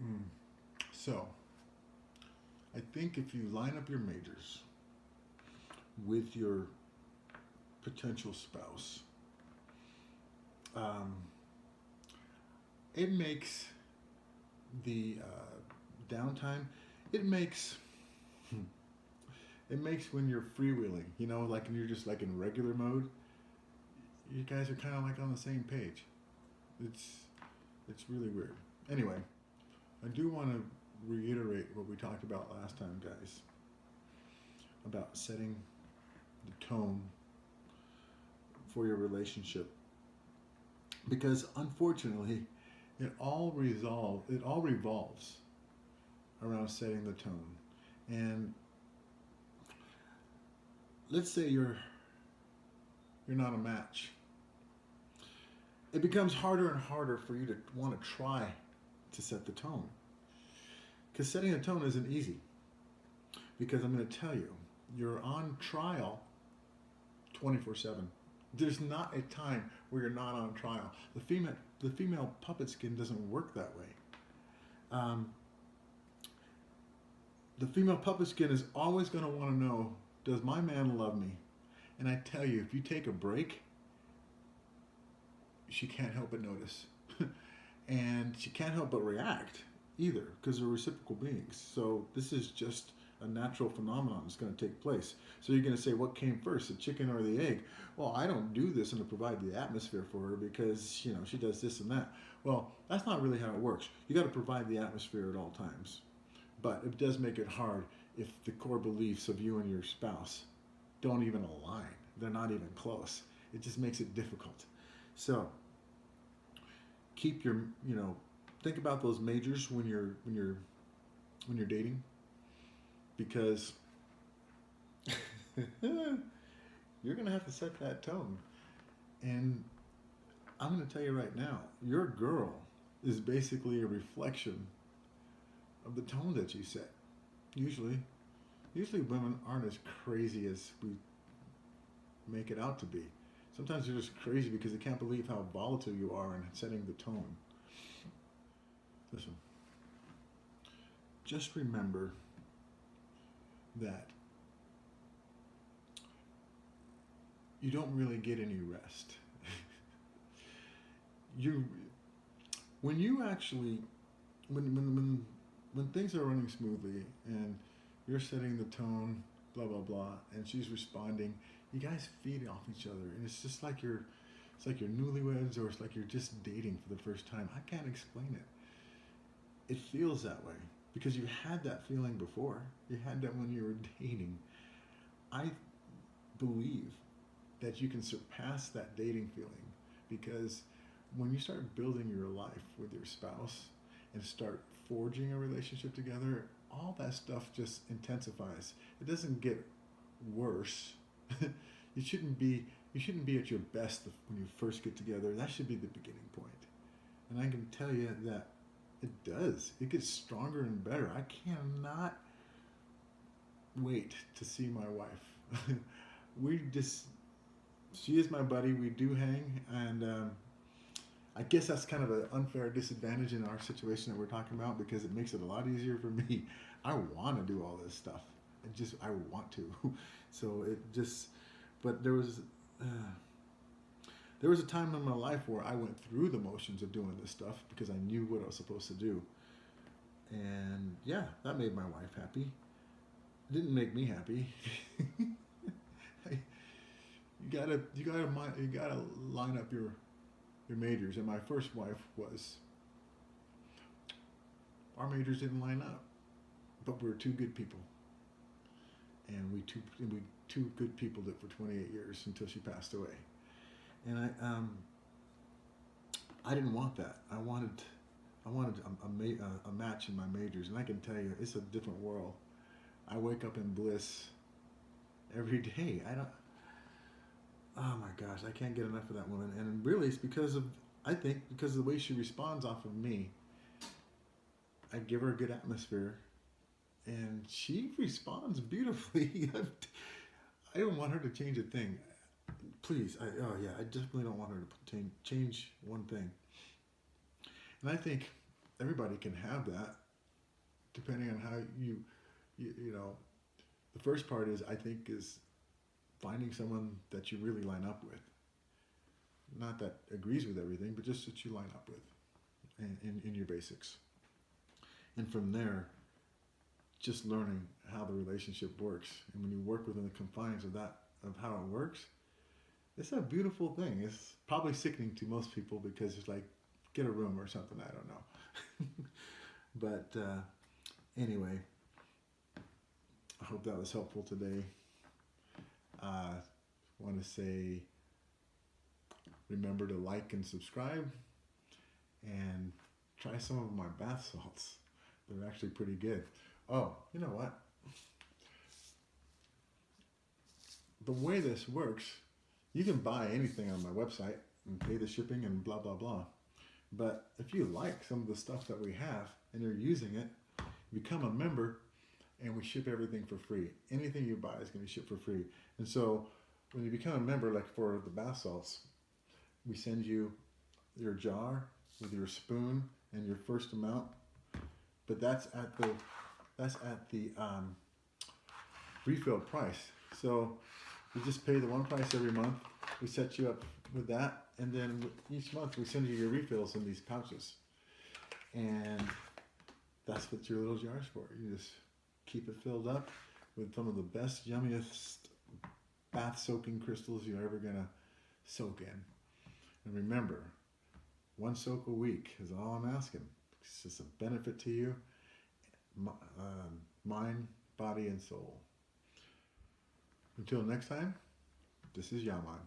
Mm. So, I think if you line up your majors with your potential spouse, um, it makes the downtime. It makes it makes when you're freewheeling. You know, like when you're just like in regular mode. You guys are kind of like on the same page. It's it's really weird. Anyway, I do want to reiterate what we talked about last time, guys, about setting the tone for your relationship because unfortunately it all revolves around setting the tone. And let's say you're not a match. It becomes harder and harder for you to want to try to set the tone because setting a tone isn't easy. Because I'm going to tell you, you're on trial 24/7. There's not a time where you're not on trial. The female puppet skin doesn't work that way. Um, the female puppet skin is always going to want to know, does my man love me? And I tell you, if you take a break, she can't help but notice. And she can't help but react either because they're reciprocal beings. So this is just a natural phenomenon that's going to take place. So you're going to say, what came first, the chicken or the egg? Well, I don't do this and to provide the atmosphere for her because she does this and that. Well, that's not really how it works. You got to provide the atmosphere at all times, but it does make it hard if the core beliefs of you and your spouse don't even align. They're not even close. It just makes it difficult. So keep your think about those majors when you're dating because you're gonna have to set that tone. And I'm gonna tell you right now, your girl is basically a reflection of the tone that you set. Usually, usually women aren't as crazy as we make it out to be. Sometimes they're just crazy because they can't believe how volatile you are in setting the tone. Listen, just remember that you don't really get any rest. you when you actually when things are running smoothly and you're setting the tone, blah blah blah, and she's responding, you guys feed off each other, and it's just like you're newlyweds, or it's like you're just dating for the first time. I can't explain it. It feels that way because you had that feeling before. You had that when you were dating. I believe that you can surpass that dating feeling because when you start building your life with your spouse and start forging a relationship together, all that stuff just intensifies. It doesn't get worse. You shouldn't be at your best when you first get together. That should be the beginning point. And I can tell you that it does. It gets stronger and better. I cannot wait to see my wife. we just She is my buddy. We do hang, and I guess that's kind of an unfair disadvantage in our situation that we're talking about because it makes it a lot easier for me. I want to do all this stuff. I want to. So it just, but there was a time in my life where I went through the motions of doing this stuff because I knew what I was supposed to do, and yeah, that made my wife happy. It didn't make me happy. You gotta line up your majors. And my first wife was our majors didn't line up, but we were two good people, and we two good people did for 28 years until she passed away. And I didn't want that. I wanted a match in my majors, and I can tell you it's a different world. I wake up in bliss every day. I don't. Oh my gosh, I can't get enough of that woman. And really, it's I think, because of the way she responds off of me. I give her a good atmosphere, and she responds beautifully. I don't want her to change a thing. Please, oh yeah, I definitely don't want her to change one thing. And I think everybody can have that, depending on how you know. The first part is, I think, is finding someone that you really line up with. Not that agrees with everything, but just that you line up with in your basics. And from there, just learning how the relationship works. And when you work within the confines of that, of how it works, it's a beautiful thing. It's probably sickening to most people because it's like, get a room or something. I don't know. But anyway, I hope that was helpful today. I want to say, remember to like and subscribe, and try some of my bath salts. They're actually pretty good. Oh, you know what? The way this works, you can buy anything on my website and pay the shipping and blah, blah, blah. But if you like some of the stuff that we have and you're using it, become a member and we ship everything for free. Anything you buy is going to be shipped for free. And so when you become a member, like for the bath salts, we send you your jar with your spoon and your first amount. But that's at the refill price. So you just pay the one price every month. We set you up with that, and then each month we send you your refills in these pouches. And that's what your little jar's for. You just keep it filled up with some of the best, yummiest bath soaking crystals you're ever gonna soak in. And remember, one soak a week is all I'm asking. It's just a benefit to you, mind, body, and soul. Until next time, this is Yaman.